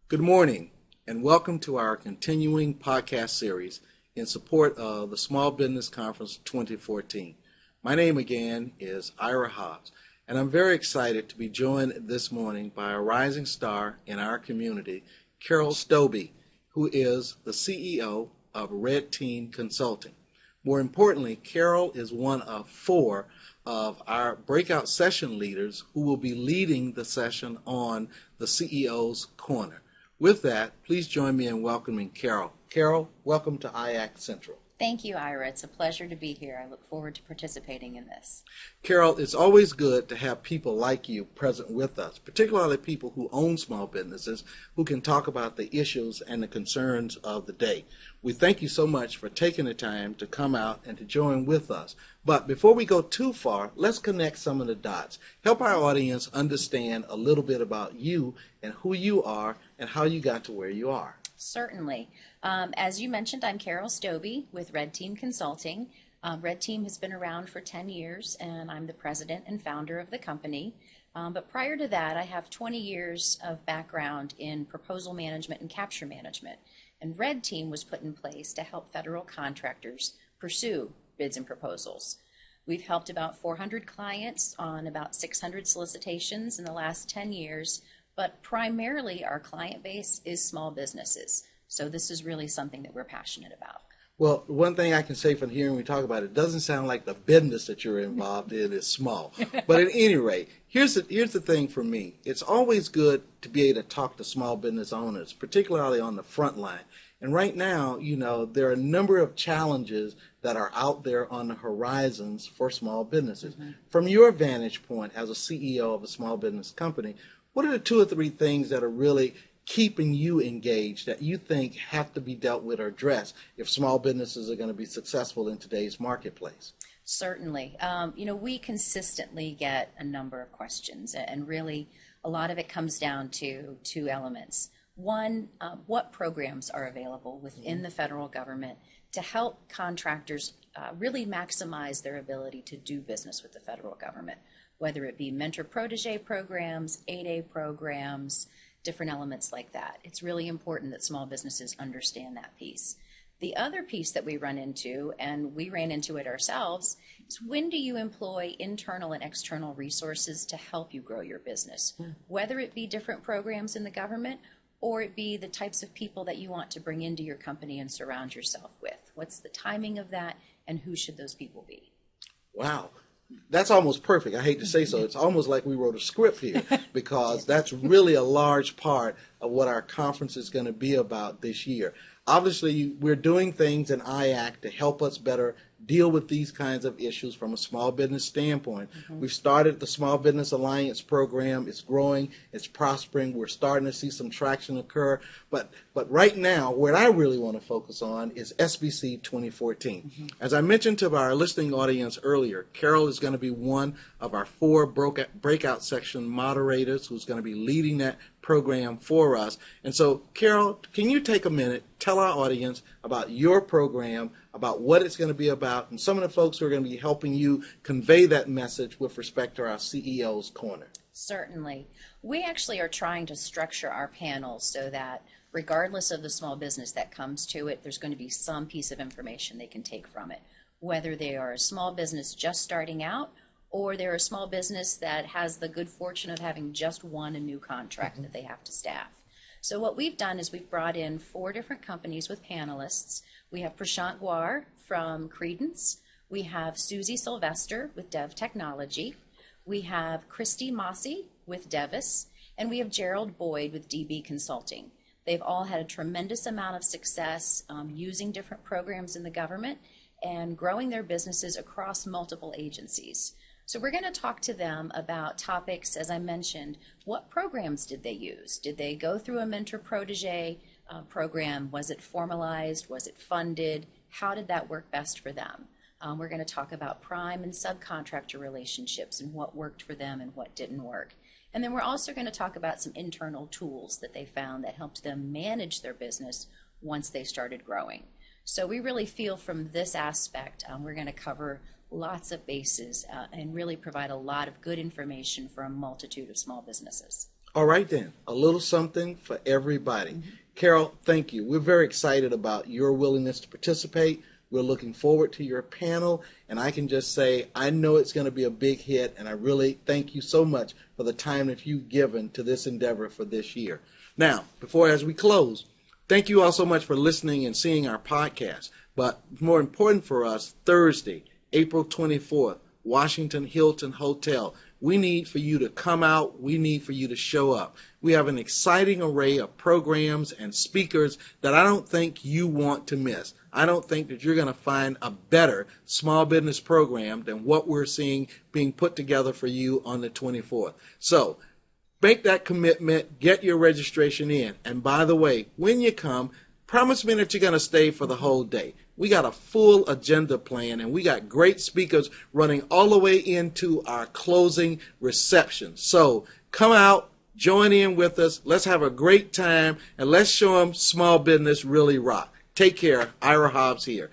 Good morning, and welcome to our continuing podcast series in support of the Small Business Conference 2014. My name again is Ira Hobbs, and I'm very excited to be joined this morning by a rising star in our community, Carole Stoebe, who is the CEO of Red Team Consulting. More importantly, Carole is one of four of our breakout session leaders who will be leading the session on the CEO's Corner. With that, please join me in welcoming Carole. Carole, welcome to IAC Central. Thank you, Ira. It's a pleasure to be here. I look forward to participating in this. Carole, it's always good to have people like you present with us, particularly people who own small businesses who can talk about the issues and the concerns of the day. We thank you so much for taking the time to come out and to join with us. But before we go too far, let's connect some of the dots. Help our audience understand a little bit about you and who you are and how you got to where you are. Certainly. As you mentioned, I'm Carole Stoebe with Red Team Consulting. Red Team has been around for 10 years, and I'm the president and founder of the company. But prior to that, I have 20 years of background in proposal management and capture management. And Red Team was put in place to help federal contractors pursue bids and proposals. We've helped about 400 clients on about 600 solicitations in the last 10 years, but primarily our client base is small businesses. So this is really something that we're passionate about. Well, one thing I can say from hearing we talk about it doesn't sound like the business that you're involved in is small. But at any rate, here's the thing for me. It's always good to be able to talk to small business owners, particularly on the front line. And right now, there are a number of challenges that are out there on the horizons for small businesses. Mm-hmm. From your vantage point as a CEO of a small business company, what are the two or three things that are really keeping you engaged that you think have to be dealt with or addressed if small businesses are going to be successful in today's marketplace? Certainly. We consistently get a number of questions, and really a lot of it comes down to two elements. One, what programs are available within the federal government to help contractors really maximize their ability to do business with the federal government, whether it be mentor-protege programs, 8A programs, different elements like that. It's really important that small businesses understand that piece. The other piece that we run into, and we ran into it ourselves, is when do you employ internal and external resources to help you grow your business, whether it be different programs in the government or it be the types of people that you want to bring into your company and surround yourself with. What's the timing of that, and who should those people be? Wow. That's almost perfect. I hate to say so. It's almost like we wrote a script here because that's really a large part of what our conference is going to be about this year. Obviously, we're doing things in IAC to help us better deal with these kinds of issues from a small business standpoint. Mm-hmm. We've started the Small Business Alliance program. It's growing. It's prospering. We're starting to see some traction occur. But right now, what I really want to focus on is SBC 2014. Mm-hmm. As I mentioned to our listening audience earlier, Carole is going to be one of our four breakout section moderators who's going to be leading that program for us. And so, Carole, can you take a minute, tell our audience about your program, about what it's going to be about, and some of the folks who are going to be helping you convey that message with respect to our CEO's Corner? Certainly. We actually are trying to structure our panels so that regardless of the small business that comes to it, there's going to be some piece of information they can take from it, whether they are a small business just starting out or they're a small business that has the good fortune of having just won a new contract that they have to staff. So what we've done is we've brought in 4 different companies with panelists. We have Prashant Guar from Credence. We have Susie Sylvester with Dev Technology. We have Christy Mossy with Devis. And we have Gerald Boyd with DB Consulting. They've all had a tremendous amount of success using different programs in the government and growing their businesses across multiple agencies. So we're going to talk to them about topics, as I mentioned. What programs did they use? Did they go through a mentor-protege program? Was it formalized? Was it funded? How did that work best for them? We're going to talk about prime and subcontractor relationships and what worked for them and what didn't work. And then we're also going to talk about some internal tools that they found that helped them manage their business once they started growing. So we really feel from this aspect, we're going to cover lots of bases and really provide a lot of good information for a multitude of small businesses. All right then, a little something for everybody. Carole, thank you. We're very excited about your willingness to participate. We're looking forward to your panel, and I can just say I know it's going to be a big hit, and I really thank you so much for the time that you've given to this endeavor for this year. Now, as we close, thank you all so much for listening and seeing our podcast. But more important for us, Thursday, April 24th, Washington Hilton Hotel. We need for you to come out. We need for you to show up. We have an exciting array of programs and speakers that I don't think you want to miss. I don't think that you're going to find a better small business program than what we're seeing being put together for you on the 24th. So make that commitment, get your registration in. And by the way, when you come, promise me that you're going to stay for the whole day. We got a full agenda plan, and we got great speakers running all the way into our closing reception. So come out, join in with us. Let's have a great time, and let's show them small business really rock. Take care. Ira Hobbs here.